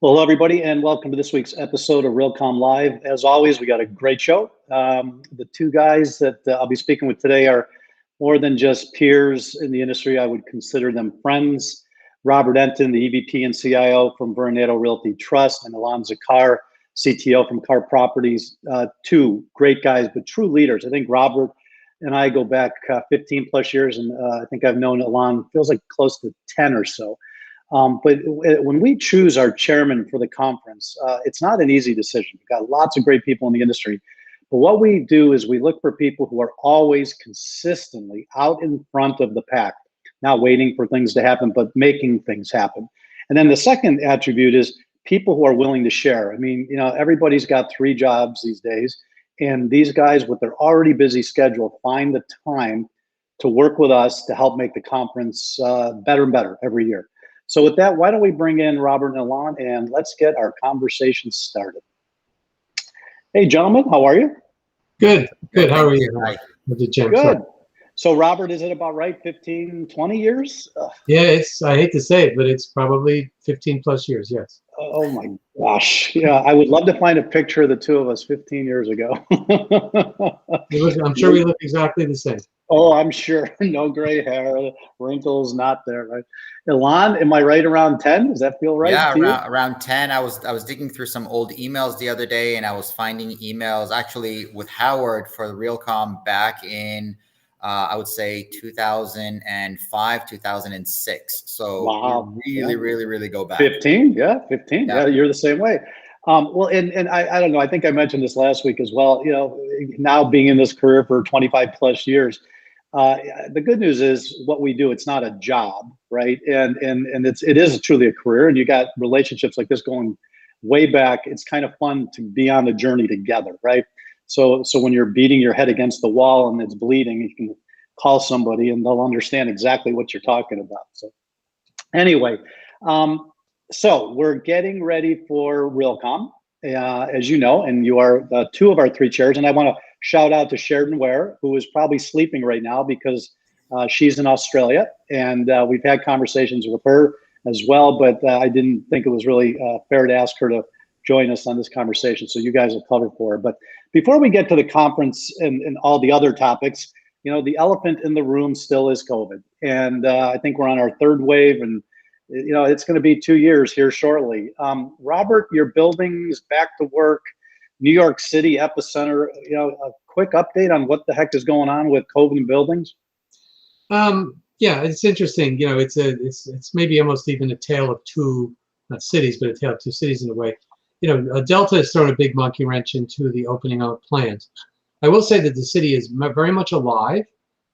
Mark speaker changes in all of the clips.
Speaker 1: Well, hello, everybody, and welcome to this week's episode of Realcomm Live. As always, we got a great show. The two guys that I'll be speaking with today are more than just peers in the industry. I would consider them friends. Robert Entin, the EVP and CIO from Vornado Realty Trust, and Ilan Zachar, CTO from Carr Properties. Two great guys, but true leaders. I think Robert and I go back 15 plus years, and I think I've known Ilan, feels like close to 10 or so. But when we choose our chairman for the conference, it's not an easy decision. We've got lots of great people in the industry. But what we do is we look for people who are always consistently out in front of the pack, not waiting for things to happen, but making things happen. And then the second attribute is people who are willing to share. I mean, everybody's got 3 jobs these days. And these guys, with their already busy schedule, find the time to work with us to help make the conference better and better every year. So with that, why don't we bring in Robert and Ilan, and let's get our conversation started. Hey, gentlemen, how are you?
Speaker 2: Good. How are you?
Speaker 1: Hi. Good. So Robert, is it about right, 15, 20 years?
Speaker 2: Yeah, I hate to say it, but it's probably 15 plus years, yes.
Speaker 1: Oh my gosh. Yeah, I would love to find a picture of the two of us 15 years ago.
Speaker 2: I'm sure we look exactly the same.
Speaker 1: Oh, I'm sure. No gray hair, wrinkles not there, right? Ilan, am I right around 10? Does that feel right?
Speaker 3: Yeah, around 10. I was digging through some old emails the other day, and I was finding emails actually with Howard for Realcomm back in I would say 2005, 2006. So
Speaker 1: wow.
Speaker 3: really go back.
Speaker 1: 15, yeah, 15. Yeah, you're the same way. Well, and I don't know, I think I mentioned this last week as well, now being in this career for 25 plus years, the good news is what we do, it's not a job, right? And it is truly a career, and you got relationships like this going way back. It's kind of fun to be on the journey together, right? So when you're beating your head against the wall and it's bleeding, you can call somebody and they'll understand exactly what you're talking about. So anyway, so we're getting ready for Realcomm, as you know, and you are 2 of our 3 chairs. And I want to shout out to Sheridan Ware, who is probably sleeping right now because she's in Australia. And we've had conversations with her as well, but I didn't think it was really fair to ask her to join us on this conversation. So you guys will cover for her. But before we get to the conference and all the other topics, the elephant in the room still is COVID. And I think we're on our 3rd wave, and it's going to be 2 years here shortly. Robert, your building's back to work, New York City epicenter. A quick update on what the heck is going on with COVID in buildings.
Speaker 2: Yeah, it's interesting. It's maybe almost even a tale of 2, not cities, but a tale of 2 cities in a way. Delta has thrown a big monkey wrench into the opening of plans. I will say that the city is very much alive,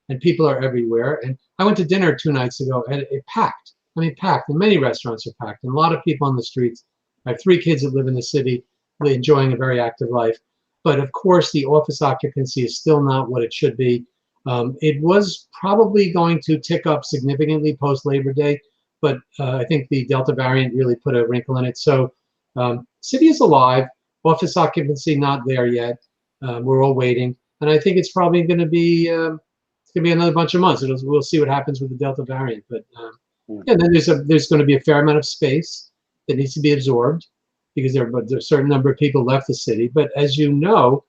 Speaker 2: and people are everywhere. And I went to dinner 2 nights ago, and it packed. I mean, packed, and many restaurants are packed, and a lot of people on the streets. I have 3 kids that live in the city, really enjoying a very active life. But of course, the office occupancy is still not what it should be. It was probably going to tick up significantly post-Labor Day, but I think the Delta variant really put a wrinkle in it. So city is alive, office occupancy not there yet. We're all waiting, and I think it's probably going to be another bunch of months. We'll see what happens with the Delta variant, but yeah, then there's going to be a fair amount of space that needs to be absorbed because there's a certain number of people left the city. But as you know,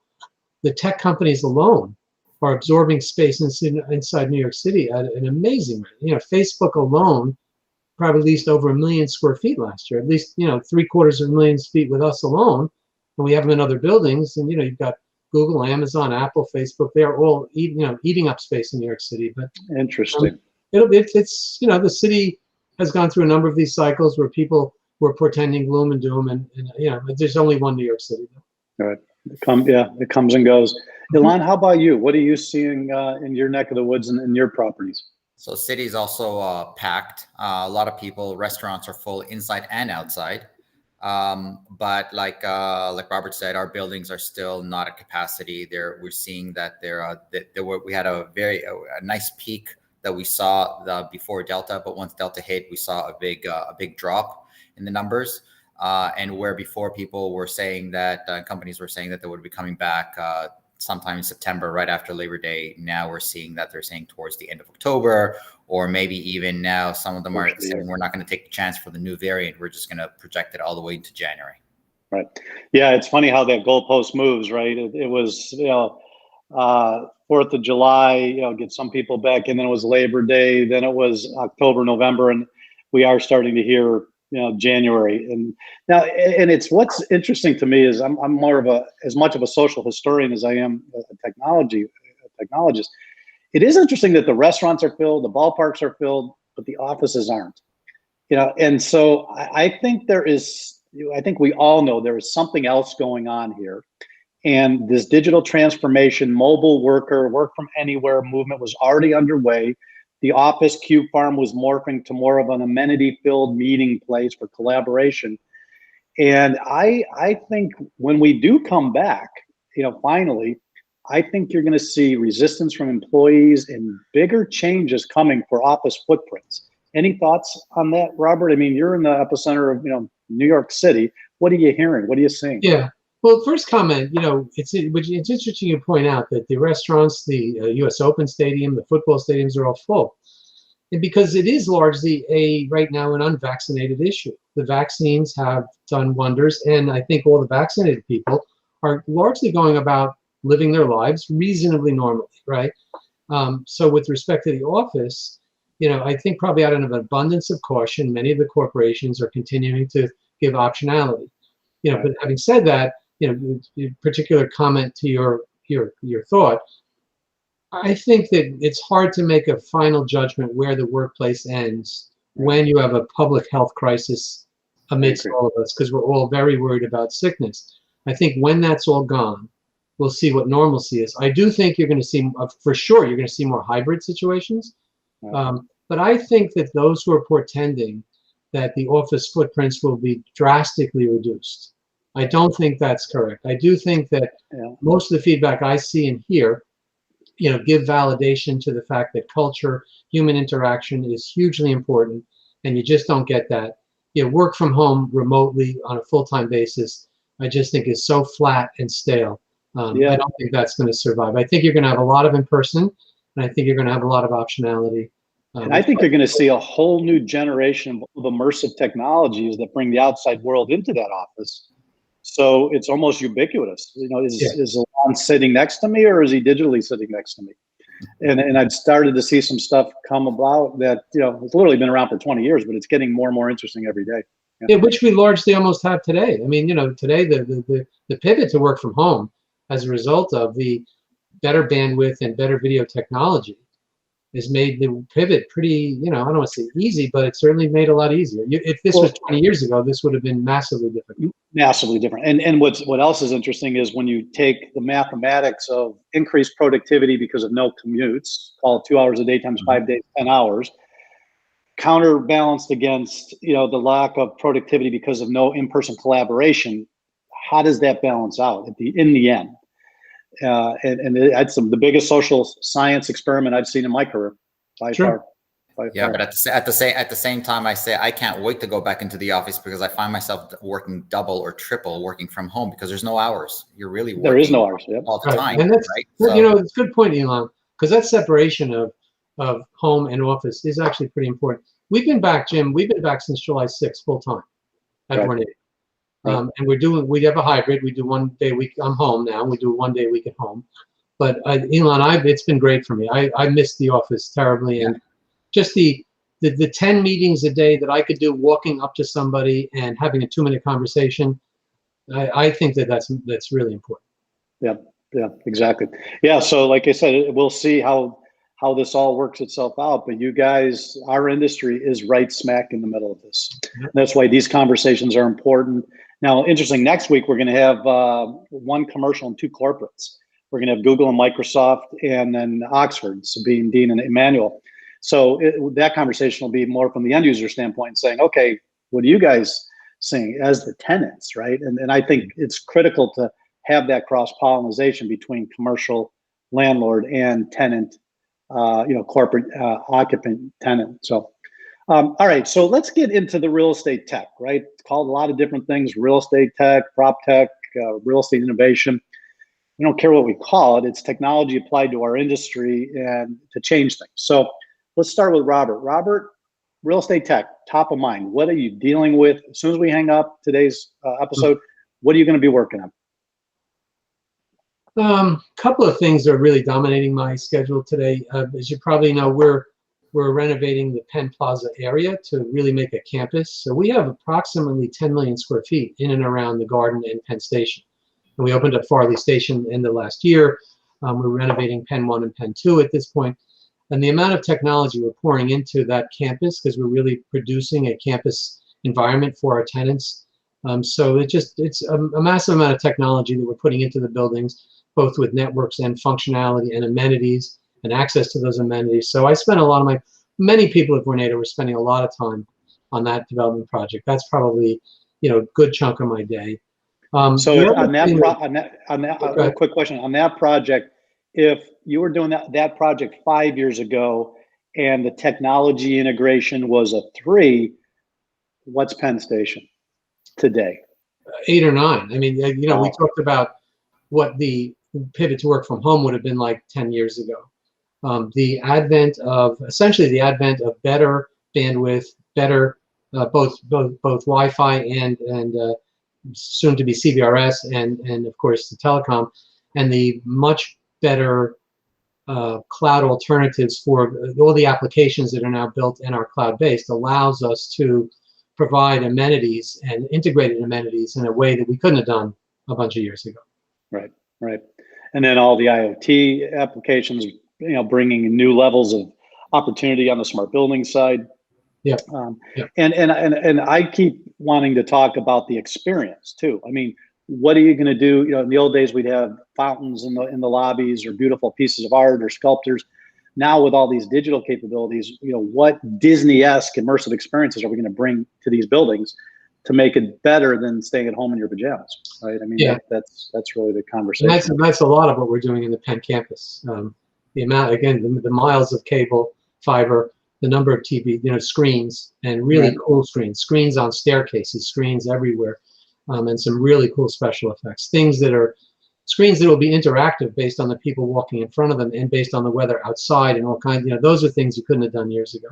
Speaker 2: the tech companies alone are absorbing space inside New York City at an amazing rate. Facebook alone probably leased over 1 million square feet last year, at least 750,000 feet with us alone, and we have them in other buildings. And you've got Google, Amazon, Apple, Facebook. They are all eating up space in New York City. But
Speaker 1: interesting.
Speaker 2: It's the city has gone through a number of these cycles where people were portending gloom and doom, and there's only one New York City.
Speaker 1: All right, it comes and goes. Ilan, how about you? What are you seeing in your neck of the woods and in your properties?
Speaker 3: So city's also packed. A lot of people, restaurants are full inside and outside. But like Robert said, our buildings are still not at capacity. We're seeing that we had a nice peak that we saw before Delta, but once Delta hit, we saw a big drop in the numbers. And where before people were saying that companies were saying that they would be coming back sometime in September, right after Labor Day. Now we're seeing that they're saying towards the end of October or maybe even now some of them are saying we're not going to take the chance for the new variant. We're just going to project it all the way into January.
Speaker 1: Right. Yeah, it's funny how that goalpost moves, right? It was, 4th of July, get some people back, and then it was Labor Day, then it was October, November, and we are starting to hear, January. And now, and it's what's interesting to me is I'm more of as much of a social historian as I am a technologist. It is interesting that the restaurants are filled, the ballparks are filled, but the offices aren't. And so I think I think we all know there is something else going on here. And this digital transformation, mobile worker, work from anywhere movement was already underway. The office Q Farm was morphing to more of an amenity-filled meeting place for collaboration. And I think when we do come back, finally, I think you're going to see resistance from employees and bigger changes coming for office footprints. Any thoughts on that, Robert? I mean, you're in the epicenter of, New York City. What are you hearing? What are you seeing?
Speaker 2: Yeah. Well, first comment, it's interesting you point out that the restaurants, the U.S. Open Stadium, the football stadiums are all full. And because it is largely right now an unvaccinated issue. The vaccines have done wonders, and I think all the vaccinated people are largely going about living their lives reasonably normally, right? So with respect to the office, I think probably out of an abundance of caution, many of the corporations are continuing to give optionality. But having said that, particular comment to your thought, I think that it's hard to make a final judgment where the workplace ends when you have a public health crisis amidst all of us, because we're all very worried about sickness. I think when that's all gone, we'll see what normalcy is. I do think you're going to see, for sure, you're going to see more hybrid situations. But I think that those who are portending that the office footprints will be drastically reduced, I don't think that's correct. I do think that most of the feedback I see and hear, give validation to the fact that culture, human interaction is hugely important, and you just don't get that. Work from home remotely on a full-time basis, I just think is so flat and stale. I don't think that's going to survive. I think you're going to have a lot of in-person, and I think you're going to have a lot of optionality.
Speaker 1: And I think you're going to see a whole new generation of immersive technologies that bring the outside world into that office. So it's almost ubiquitous. Is Ilan sitting next to me, or is he digitally sitting next to me? And I've started to see some stuff come about that, it's literally been around for 20 years, but it's getting more and more interesting every day.
Speaker 2: Which we largely almost have today. I mean, today the pivot to work from home as a result of the better bandwidth and better video technology has made the pivot pretty, I don't want to say easy, but it certainly made a lot easier. If this was 20 years ago, this would have been massively different.
Speaker 1: Massively different. And what else is interesting is when you take the mathematics of increased productivity because of no commutes, call it 2 hours a day times 5 days, 10 hours, counterbalanced against, the lack of productivity because of no in-person collaboration. How does that balance out in the end? And that's the biggest social science experiment I've seen in my career by far.
Speaker 3: But at the same time, I say I can't wait to go back into the office because I find myself working double or triple working from home because there's no hours. You're really working.
Speaker 1: There is no hours
Speaker 3: all the time.
Speaker 2: And that's,
Speaker 3: right?
Speaker 2: It's a good point, Ilan, because that separation of home and office is actually pretty important. We've been back, Jim. We've been back since July 6th, full time at Vornado. And we have a hybrid. We do 1 day a week. I'm home now. We do 1 day a week at home. But Ilan, it's been great for me. I missed the office terribly, and just the 10 meetings a day that I could do walking up to somebody and having a 2-minute conversation. I think that's really important.
Speaker 1: Yeah, exactly. Yeah, so like I said, we'll see how this all works itself out. But you guys, our industry is right smack in the middle of this. That's why these conversations are important. Now, interesting, next week, we're going to have 1 commercial and 2 corporates. We're going to have Google and Microsoft, and then Oxford, Sabine, Dean, and Emmanuel. So that conversation will be more from the end user standpoint, saying, okay, what are you guys seeing as the tenants, right? And I think it's critical to have that cross-pollination between commercial landlord and tenant, corporate occupant tenant. So, all right, so let's get into the real estate tech, right? It's called a lot of different things: real estate tech, prop tech, real estate innovation. We don't care what we call it. It's technology applied to our industry and to change things. So let's start with Robert. Robert, real estate tech, top of mind. What are you dealing with? As soon as we hang up today's episode, what are you going to be working on?
Speaker 2: Couple of things are really dominating my schedule today. As you probably know, we're renovating the Penn Plaza area to really make a campus. So we have approximately 10 million square feet in and around the Garden and Penn Station. And we opened up Farley Station in the last year. We're renovating Penn 1 and Penn 2 at this point. And the amount of technology we're pouring into that campus, because we're really producing a campus environment for our tenants. So it's a massive amount of technology that we're putting into the buildings, both with networks and functionality and amenities and access to those amenities. So I spent many people at Vornado were spending a lot of time on that development project. That's probably, a good chunk of my day.
Speaker 1: So on that, quick question on that project, if you were doing that project 5 years ago and the technology integration was a 3, what's Penn Station today?
Speaker 2: 8 or 9. I mean, we talked about what the pivot to work from home would have been like 10 years ago. The advent of better bandwidth, better both Wi-Fi and soon to be CBRS and of course the telecom, and the much better cloud alternatives for all the applications that are now built and are cloud-based allows us to provide amenities and integrated amenities in a way that we couldn't have done a bunch of years ago.
Speaker 1: Right. And then all the IoT applications, bringing new levels of opportunity on the smart building side.
Speaker 2: Yeah.
Speaker 1: And I keep wanting to talk about the experience too. I mean, what are you going to do? In the old days, we'd have fountains in the lobbies or beautiful pieces of art or sculptures. Now with all these digital capabilities, what Disney-esque immersive experiences are we going to bring to these buildings to make it better than staying at home in your pajamas, right? I mean, that's really the conversation.
Speaker 2: And that's a lot of what we're doing in the Penn campus. The amount, again, the miles of cable, fiber, the number of TV, screens, and really cool screens on staircases, screens everywhere, and some really cool special effects. Screens that will be interactive based on the people walking in front of them and based on the weather outside and all kinds. Those are things you couldn't have done years ago.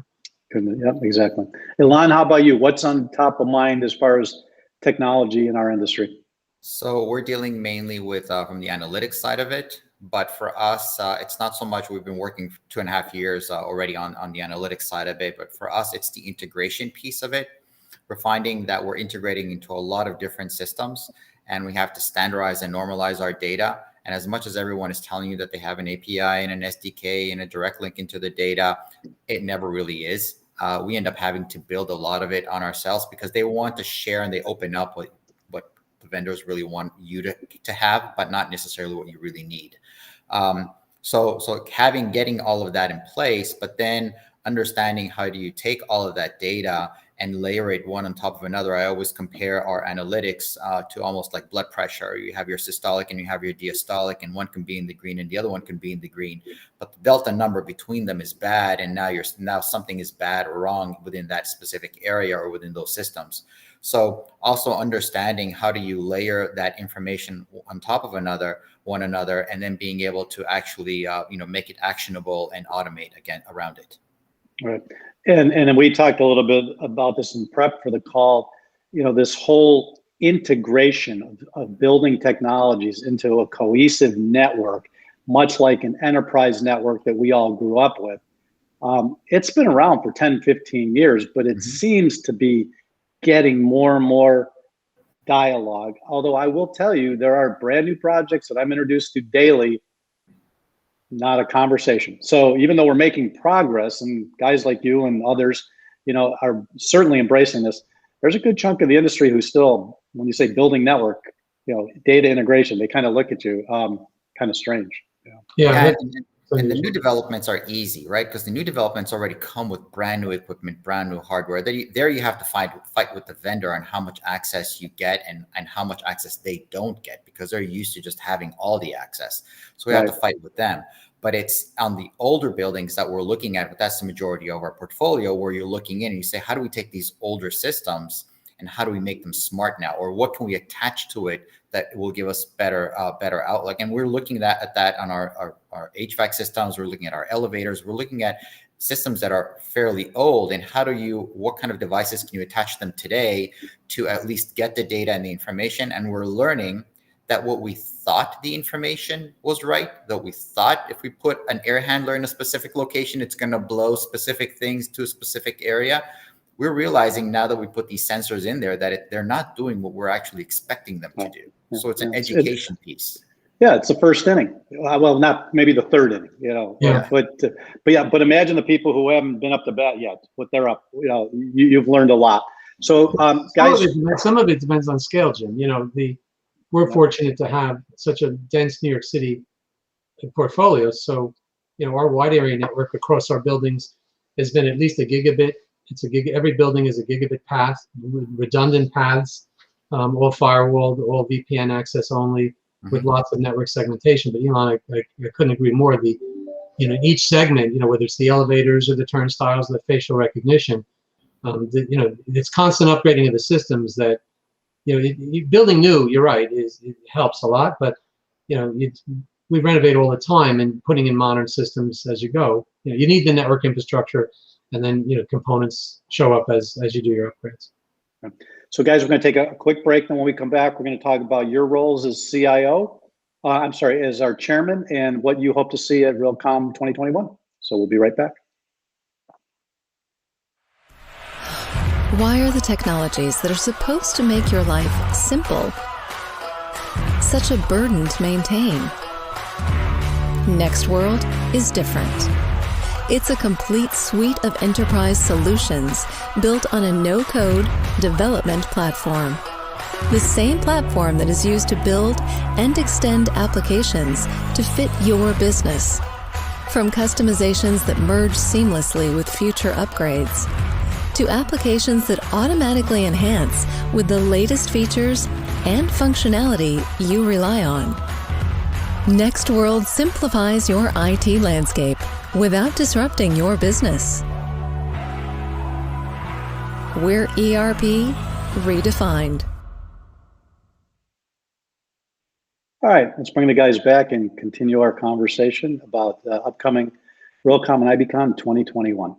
Speaker 1: Yeah, exactly. Ilan, how about you? What's on top of mind as far as technology in our industry?
Speaker 3: So we're dealing mainly with from the analytics side of it. But for us, it's not so much. We've been working 2.5 years already on the analytics side of it. But for us, it's the integration piece of it. We're finding that we're integrating into a lot of different systems, and we have to standardize and normalize our data. And as much as everyone is telling you that they have an API and an SDK and a direct link into the data, it never really is. We end up having to build a lot of it on ourselves because they want to share and they open up what the vendors really want you to have, but not necessarily what you really need. So getting all of that in place, but then understanding how do you take all of that data and layer it one on top of another. I always compare our analytics to almost like blood pressure. You have your systolic and you have your diastolic, and one can be in the green and the other one can be in the green, but the delta number between them is bad, and now something is bad or wrong within that specific area or within those systems. So also understanding how do you layer that information on top of one another, and then being able to actually make it actionable and automate again around it.
Speaker 1: Right. And we talked a little bit about this in prep for the call, this whole integration of building technologies into a cohesive network, much like an enterprise network that we all grew up with. It's been around for 10, 15 years, but it seems to be getting more and more dialogue. Although I will tell you, there are brand new projects that I'm introduced to daily, not a conversation. So even though we're making progress, and guys like you and others, are certainly embracing this, there's a good chunk of the industry who still, when you say building network, data integration, they kind of look at you kind of strange.
Speaker 3: Yeah. And the new developments are easy, right? Because the new developments already come with brand new equipment, brand new hardware. There you have to fight with the vendor on how much access you get and how much access they don't get, because they're used to just having all the access. So we have to fight with them. But it's on the older buildings that we're looking at, but that's the majority of our portfolio, where you're looking in and you say, how do we take these older systems and how do we make them smart now? Or what can we attach to it that will give us better outlook? And we're looking at that on our HVAC systems. We're looking at our elevators. We're looking at systems that are fairly old, and what kind of devices can you attach them today to at least get the data and the information? And we're learning that what we thought the information was right, that we thought if we put an air handler in a specific location, it's going to blow specific things to a specific area. We're realizing now that we put these sensors in there that they're not doing what we're actually expecting them to do. So it's an education piece.
Speaker 1: Yeah, it's the first inning. Well, not maybe the third inning, you know.
Speaker 2: Yeah.
Speaker 1: But imagine the people who haven't been up to bat yet. What they're up, you know, you've learned a lot. So, guys,
Speaker 2: some of it depends on scale, Jim. You know, we're fortunate to have such a dense New York City portfolio. So, you know, our wide area network across our buildings has been at least a gigabit. Every building is a gigabit path, redundant paths, all firewalled, all VPN access only, with lots of network segmentation. But Ilan, I couldn't agree more. Each segment, you know, whether it's the elevators or the turnstiles, the facial recognition, it's constant upgrading of the systems that, you know, building new, you're right, it helps a lot. But, you know, we renovate all the time and putting in modern systems as you go. You know, you need the network infrastructure, and then, you know, components show up as you do your upgrades.
Speaker 1: So guys, we're going to take a quick break. Then when we come back, we're going to talk about your roles as CIO, as our chairman, and what you hope to see at Realcomm 2021. So we'll be right back.
Speaker 4: Why are the technologies that are supposed to make your life simple such a burden to maintain? Next World is different. It's a complete suite of enterprise solutions built on a no-code development platform. The same platform that is used to build and extend applications to fit your business. From customizations that merge seamlessly with future upgrades, to applications that automatically enhance with the latest features and functionality you rely on. Next World simplifies your IT landscape without disrupting your business. We're ERP redefined.
Speaker 1: All right, let's bring the guys back and continue our conversation about the upcoming Realcomm and IBCon 2021.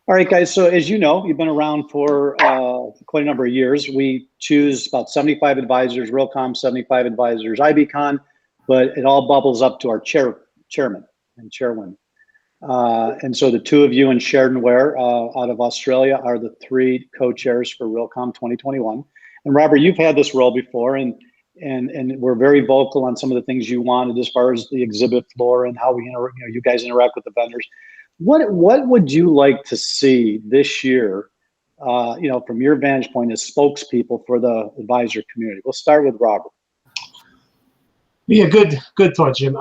Speaker 1: All right, guys, so as you know, you've been around for quite a number of years. We choose about 75 advisors, Realcomm 75 advisors, IBCon, but it all bubbles up to our chairman and chairwoman. And so the two of you and Sheridan Ware out of Australia are the three co-chairs for Realcomm 2021. And Robert, you've had this role before, and we're very vocal on some of the things you wanted as far as the exhibit floor and how you guys interact with the vendors. What would you like to see this year, from your vantage point as spokespeople for the advisor community? We'll start with Robert.
Speaker 2: Yeah, good thought, Jim.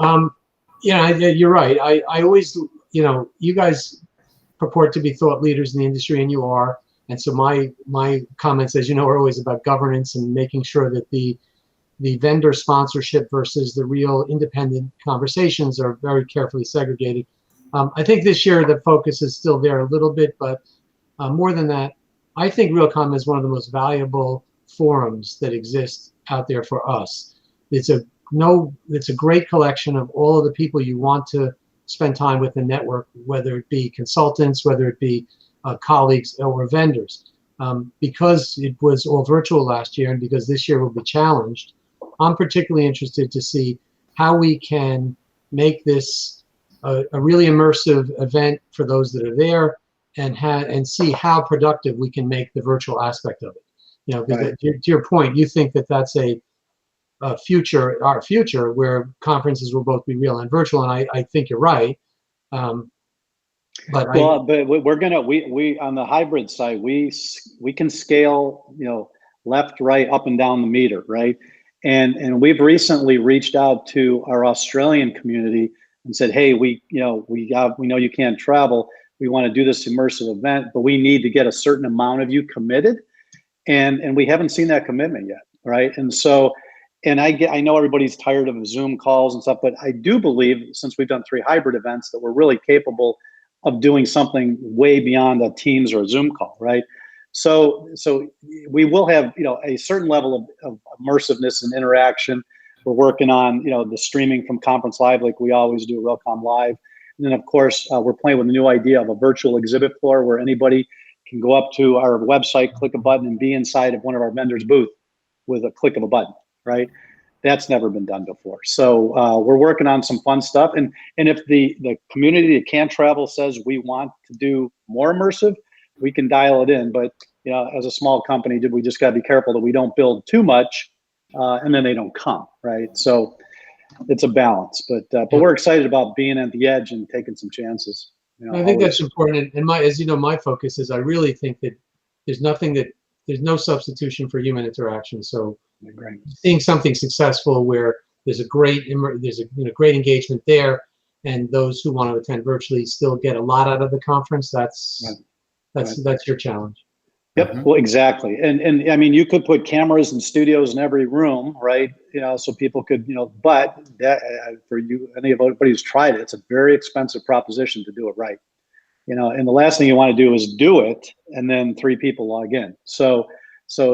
Speaker 2: You're right. I always, you guys purport to be thought leaders in the industry, and you are. And so my comments, as you know, are always about governance and making sure that the vendor sponsorship versus the real independent conversations are very carefully segregated. I think this year the focus is still there a little bit, but more than that, I think Realcomm is one of the most valuable forums that exist out there for us. It's a great collection of all of the people you want to spend time with the network, whether it be consultants, whether it be colleagues or vendors. Because it was all virtual last year, and because this year will be challenged, I'm particularly interested to see how we can make this a really immersive event for those that are there, and see how productive we can make the virtual aspect of it. Because to your point, you think that that's our future, where conferences will both be real and virtual, and I think you're right. But
Speaker 1: we're gonna we on the hybrid side, we can scale, left, right, up and down the meter, right? And we've recently reached out to our Australian community and said, hey, we know you can't travel. We want to do this immersive event, but we need to get a certain amount of you committed, and we haven't seen that commitment yet, right? And so, and I know everybody's tired of Zoom calls and stuff, but I do believe, since we've done 3 hybrid events, that we're really capable of doing something way beyond a Teams or a Zoom call, right? So we will have a certain level of immersiveness and interaction. We're working on, the streaming from Conference Live like we always do, Realcomm Live. And then, of course, we're playing with a new idea of a virtual exhibit floor where anybody can go up to our website, click a button, and be inside of one of our vendors' booth with a click of a button, right? That's never been done before. So we're working on some fun stuff. And if the community that can't travel says we want to do more immersive, we can dial it in. But, as a small company, we just got to be careful that we don't build too much and then they don't come, right? So it's a balance. But we're excited about being at the edge and taking some chances.
Speaker 2: I think that's important. And as you know, my focus is I really think that there's no substitution for human interaction. So seeing something successful where there's a great great engagement there, and those who want to attend virtually still get a lot out of the conference. That's your challenge.
Speaker 1: Yep. Well, exactly. And I mean, you could put cameras and studios in every room, right? So people could, but that, for anybody who's tried it, it's a very expensive proposition to do it right. And the last thing you want to do is do it and then 3 people log in. So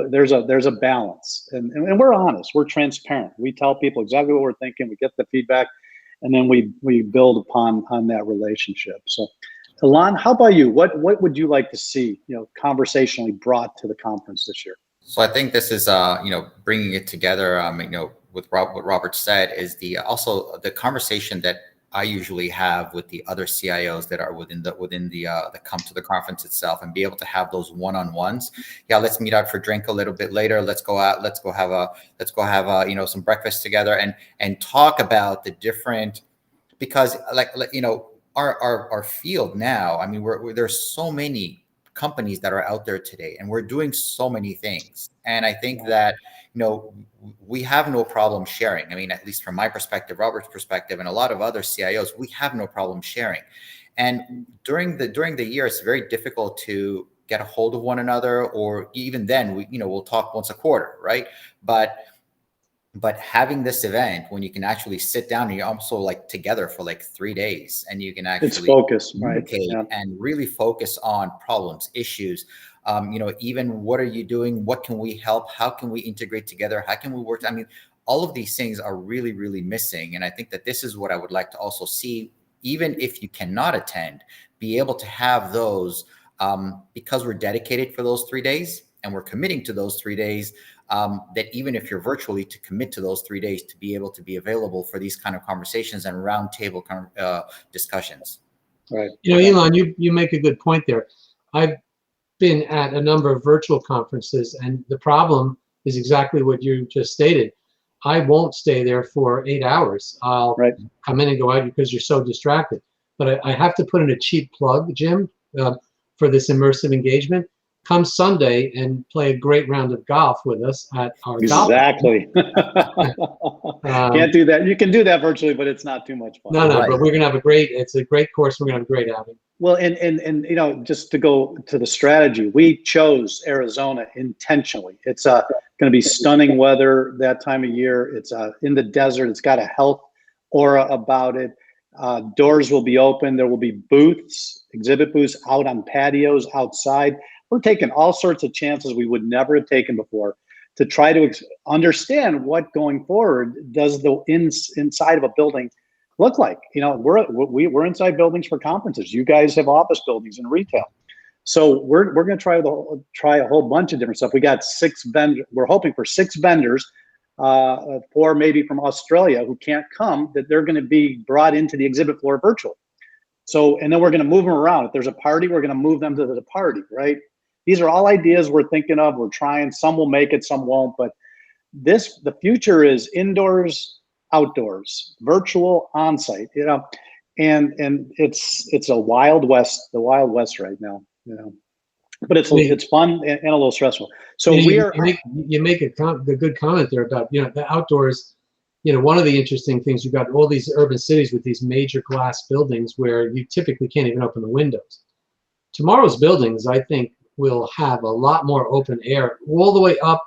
Speaker 1: there's a balance, and we're honest, we're transparent. We tell people exactly what we're thinking. We get the feedback, and then we build upon that relationship. So, Ilan, how about you? What would you like to see, conversationally brought to the conference this year?
Speaker 3: So I think this is, bringing it together. With what Robert said is also the conversation that I usually have with the other CIOs that are within the come to the conference itself, and be able to have those one-on-ones. Yeah, let's meet out for drink a little bit later. Let's go out. Let's go have some breakfast together and talk about the different, because our field now. I mean, there's so many companies that are out there today, and we're doing so many things. And I think that we have no problem sharing. I mean, at least from my perspective, Robert's perspective, and a lot of other CIOs, we have no problem sharing. And during the year, it's very difficult to get a hold of one another, or even then, we'll talk once a quarter, right? But having this event when you can actually sit down and you're also together for 3 days, and you can actually
Speaker 1: focus, right?
Speaker 3: And really focus on problems, issues. Even what are you doing? What can we help? How can we integrate together? How can we work? I mean, all of these things are really, really missing. And I think that this is what I would like to also see, even if you cannot attend, be able to have those, because we're dedicated for those 3 days and we're committing to those 3 days, that even if you're virtually, to commit to those 3 days, to be able to be available for these kind of conversations and roundtable discussions.
Speaker 1: Right.
Speaker 2: Ilan, you make a good point there. I've been at a number of virtual conferences, and the problem is exactly what you just stated. I won't stay there for 8 hours. I'll come in and go out because you're so distracted. But I have to put in a cheap plug, Jim, for this immersive engagement. Come Sunday and play a great round of golf with us at our golf.
Speaker 1: Exactly. Can't do that. You can do that virtually, but it's not too much fun.
Speaker 2: No, but we're gonna have it's a great course. We're gonna have a great outing.
Speaker 1: Well, and just to go to the strategy, we chose Arizona intentionally. It's going to be stunning weather that time of year. It's in the desert. It's got a health aura about it. Doors will be open. There will be booths, exhibit booths out on patios outside. We're taking all sorts of chances we would never have taken before to try to understand what going forward does the inside of a building look like. We're inside buildings for conferences. You guys have office buildings and retail. So we're going to try a whole bunch of different stuff. We got 6 vendors. We're hoping for 6 vendors, 4 maybe from Australia who can't come, that they're going to be brought into the exhibit floor virtual. So, and then we're going to move them around. If there's a party, we're going to move them to the party, right? These are all ideas we're thinking of. We're trying. Some will make it, some won't. But the future is indoors, outdoors, virtual, on-site. And it's a wild west, the Wild West right now. But it's fun and a little stressful. So
Speaker 2: you make a good comment there about the outdoors. One of the interesting things, you've got all these urban cities with these major glass buildings where you typically can't even open the windows. Tomorrow's buildings, I think, will have a lot more open air all the way up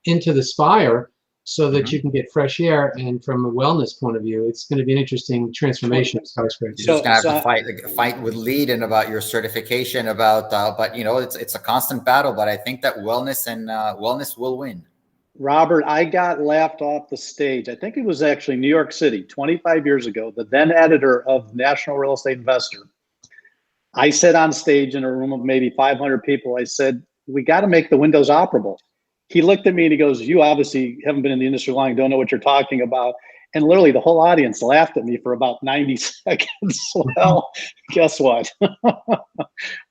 Speaker 2: into the spire, so that you can get fresh air. And from a wellness point of view, it's going to be an interesting transformation of skyscrapers.
Speaker 3: You're just going to have to fight with LEED and about your certification, but it's a constant battle. But I think that wellness will win.
Speaker 1: Robert, I got laughed off the stage. I think it was actually New York City 25 years ago, the then editor of National Real Estate Investor. I said on stage in a room of maybe 500 people, I said, we got to make the windows operable. He looked at me and he goes, you obviously haven't been in the industry long, don't know what you're talking about. And literally the whole audience laughed at me for about 90 seconds. Well, guess what?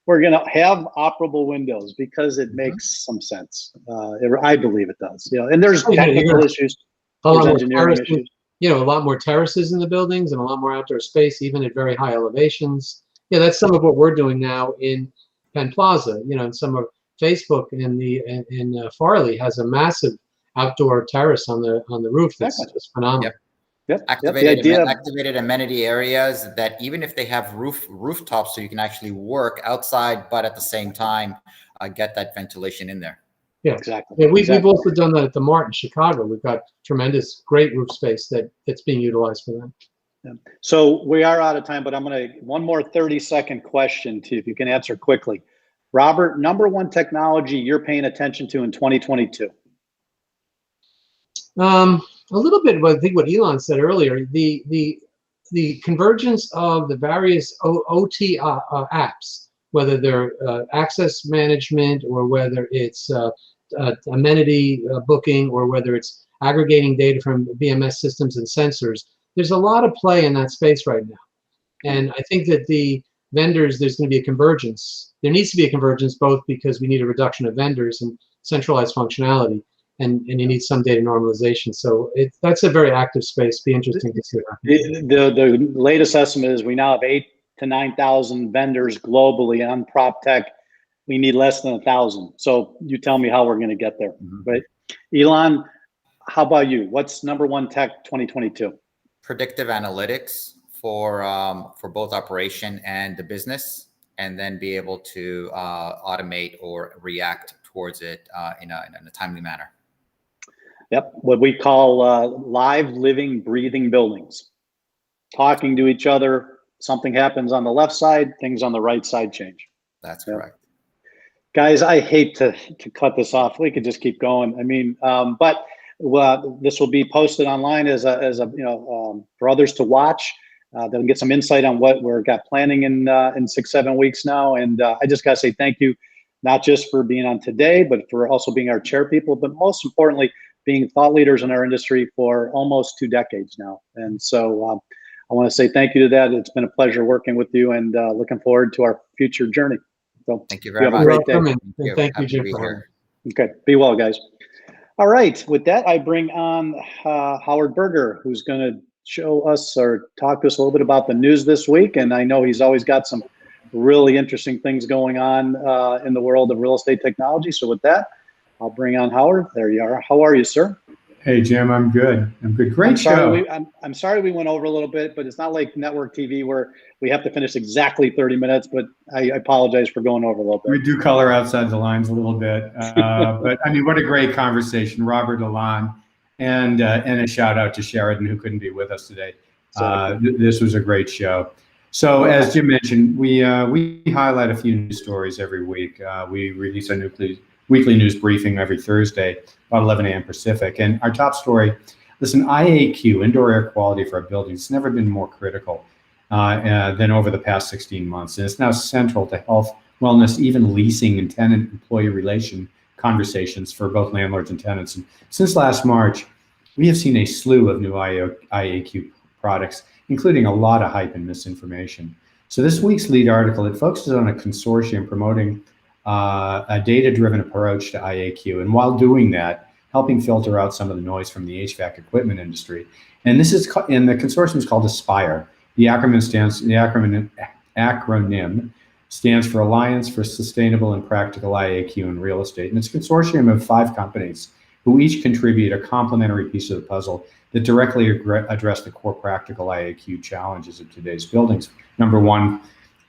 Speaker 1: We're going to have operable windows because it makes some sense. I believe it does. You know, and there's technical issues, there's engineering issues.
Speaker 2: You know, a lot more terraces in the buildings and a lot more outdoor space, even at very high elevations. Yeah, that's some of what we're doing now in Penn Plaza. You know, and some of Facebook in Farley has a massive outdoor terrace on the roof that's just phenomenal.
Speaker 3: Yep. Activated amenity areas that even if they have rooftops, so you can actually work outside, but at the same time get that ventilation in there.
Speaker 2: Yeah,
Speaker 1: exactly.
Speaker 2: Yeah, we've also done that at the Mart in Chicago. We've got tremendous, great roof space that's being utilized for that.
Speaker 1: Yeah. So we are out of time, but I'm going to one more 30-second question to you, if you can answer quickly. Robert, number one technology you're paying attention to in 2022?
Speaker 2: A little bit, I think what Ilan said earlier, the convergence of the various OT apps, whether they're access management or whether it's amenity booking or whether it's aggregating data from BMS systems and sensors. There's a lot of play in that space right now. And I think that the vendors, there's going to be a convergence. There needs to be a convergence both because we need a reduction of vendors and centralized functionality. And you need some data normalization. So that's a very active space. Be interesting to see what happens.
Speaker 1: The latest estimate is we now have 8,000 to 9,000 vendors globally on prop tech. We need less than 1,000. So you tell me how we're going to get there, right? Ilan, how about you? What's number one tech 2022?
Speaker 3: Predictive analytics for both operation and the business, and then be able to automate or react towards it in a timely manner.
Speaker 1: Yep, what we call live, living, breathing buildings. Talking to each other, something happens on the left side, things on the right side change.
Speaker 3: That's correct.
Speaker 1: Guys, I hate to cut this off. We could just keep going. I mean, but this will be posted online as a for others to watch. They'll get some insight on what we're got planning in 6-7 weeks now. And I just got to say thank you, not just for being on today, but for also being our chair people, but most importantly, being thought leaders in our industry for almost 2 decades now. And so I want to say thank you to that. It's been a pleasure working with you and looking forward to our future journey. So
Speaker 3: thank you very much.
Speaker 1: Have a great day.
Speaker 2: Thank you, Jim.
Speaker 1: Okay, be well, guys. All right, with that, I bring on Howard Berger, who's going to show us or talk to us a little bit about the news this week. And I know he's always got some really interesting things going on in the world of real estate technology. So with that, I'll bring on Howard. There you are. How are you, sir?
Speaker 5: Hey, Jim, I'm good. Great show.
Speaker 1: I'm sorry we went over a little bit, but it's not like network TV where we have to finish exactly 30 minutes, but I apologize for going over a little bit.
Speaker 5: We do color outside the lines a little bit, but I mean, what a great conversation. Robert, Ilan, and a shout out to Sheridan, who couldn't be with us today. This was a great show. So as Jim mentioned, we highlight a few news stories every week. We release a weekly news briefing every Thursday, about 11 a.m. Pacific. And our top story, listen, IAQ, indoor air quality for our buildings, it's never been more critical than over the past 16 months. And it's now central to health, wellness, even leasing and tenant-employee relation conversations for both landlords and tenants. And since last March, we have seen a slew of new IAQ products, including a lot of hype and misinformation. So this week's lead article, it focuses on a consortium promoting a data-driven approach to IAQ, and while doing that, helping filter out some of the noise from the HVAC equipment industry. And the consortium is called Aspire. The acronym stands for Alliance for Sustainable and Practical IAQ in Real Estate, and it's a consortium of 5 companies who each contribute a complementary piece of the puzzle that directly address the core practical IAQ challenges of today's buildings. Number 1,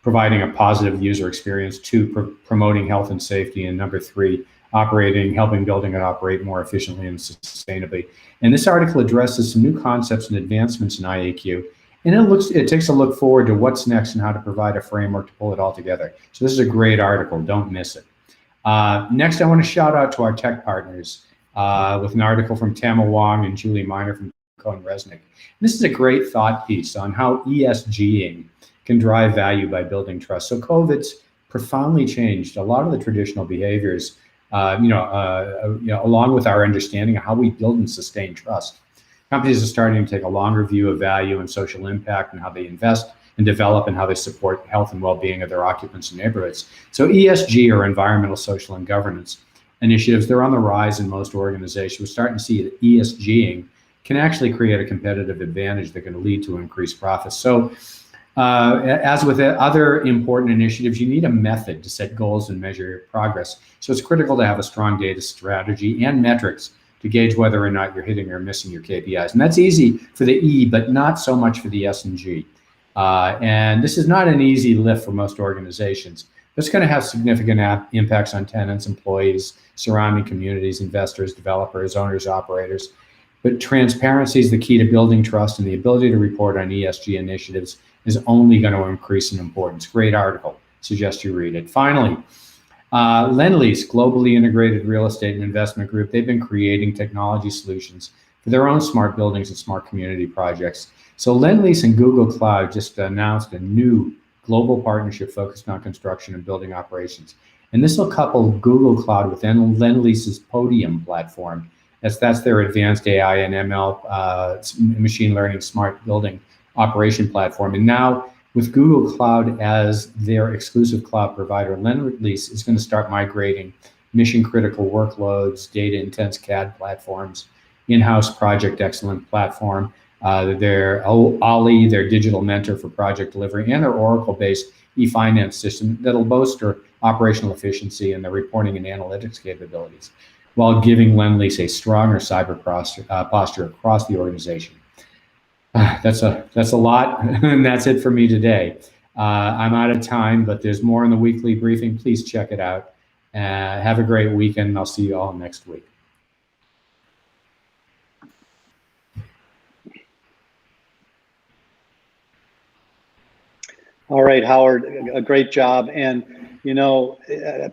Speaker 5: providing a positive user experience. 2, promoting health and safety. And number 3, helping building and operate more efficiently and sustainably. And this article addresses some new concepts and advancements in IAQ. And it takes a look forward to what's next and how to provide a framework to pull it all together. So this is a great article, don't miss it. Next, I want to shout out to our tech partners. with an article from Tama Wong and Julie Miner from Cohen Resnick. This is a great thought piece on how ESGing can drive value by building trust. So COVID's profoundly changed a lot of the traditional behaviors, along with our understanding of how we build and sustain trust. Companies are starting to take a longer view of value and social impact and how they invest and develop and how they support health and well-being of their occupants and neighborhoods. So ESG, or environmental, social, and governance initiatives, they're on the rise in most organizations. We're starting to see that ESGing can actually create a competitive advantage that can lead to increased profits. So as with other important initiatives, you need a method to set goals and measure your progress. So it's critical to have a strong data strategy and metrics to gauge whether or not you're hitting or missing your KPIs. And that's easy for the E, but not so much for the S and G. And this is not an easy lift for most organizations. It's going to have significant impacts on tenants, employees, surrounding communities, investors, developers, owners, operators. But transparency is the key to building trust, and the ability to report on ESG initiatives is only going to increase in importance. Great article. Suggest you read it. Finally, Lendlease, globally integrated real estate and investment group, they've been creating technology solutions for their own smart buildings and smart community projects. So Lendlease and Google Cloud just announced a new global partnership focused on construction and building operations. And this will couple Google Cloud with Lendlease's Podium platform. That's their advanced AI and ML, machine learning smart building operation platform. And now with Google Cloud as their exclusive cloud provider, Lendlease is going to start migrating mission critical workloads, data intense CAD platforms, in-house project excellence platform, their Ollie, their digital mentor for project delivery, and their Oracle-based e-finance system that'll bolster operational efficiency and their reporting and analytics capabilities, while giving Lendlease a stronger cyber posture across the organization. That's a lot, and that's it for me today. I'm out of time, but there's more in the weekly briefing. Please check it out. Have a great weekend, and I'll see you all next week.
Speaker 1: All right, Howard, a great job. And,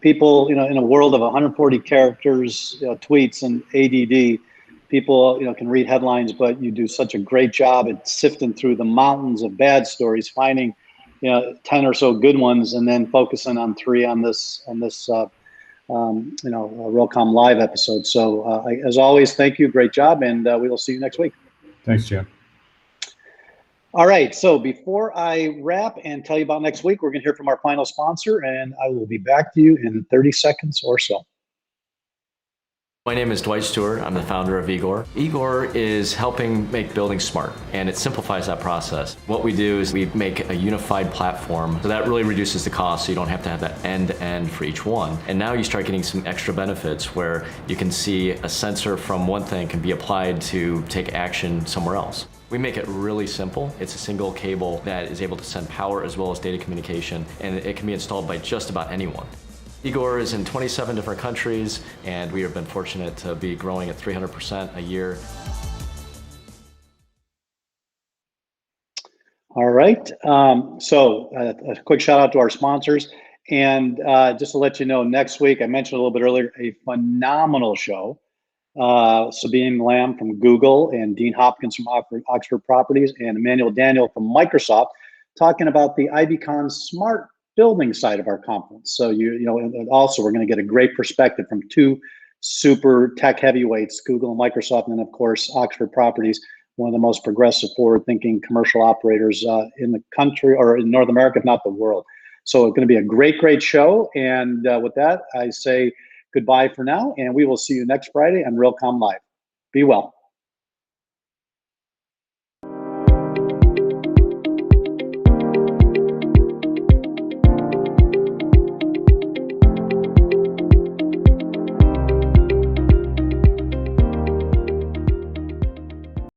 Speaker 1: people, in a world of 140 characters, tweets and ADD, people, can read headlines, but you do such a great job at sifting through the mountains of bad stories, finding, 10 or so good ones, and then focusing on 3 on this Realcomm Live episode. So as always, thank you. Great job. And we will see you next week.
Speaker 5: Thanks, Jim.
Speaker 1: All right, so before I wrap and tell you about next week, we're going to hear from our final sponsor, and I will be back to you in 30 seconds or so.
Speaker 6: My name is Dwight Stewart. I'm the founder of Igor. Igor is helping make buildings smart, and it simplifies that process. What we do is we make a unified platform, so that really reduces the cost, so you don't have to have that end-to-end for each one. And now you start getting some extra benefits where you can see a sensor from one thing can be applied to take action somewhere else. We make it really simple. It's a single cable that is able to send power as well as data communication, and it can be installed by just about anyone. Igor is in 27 different countries, and we have been fortunate to be growing at 300% a year.
Speaker 1: All right, so a quick shout out to our sponsors. And just to let you know, next week, I mentioned a little bit earlier, a phenomenal show. Sabine Lamb from Google and Dean Hopkins from Oxford Properties and Emmanuel Daniel from Microsoft talking about the IBCon smart building side of our conference. So and also we're going to get a great perspective from 2 super tech heavyweights, Google and Microsoft, and then of course Oxford Properties, one of the most progressive, forward-thinking commercial operators in the country, or in North America, if not the world. So it's going to be a great show. And with that, I say goodbye for now, and we will see you next Friday on Realcomm Live. Be well.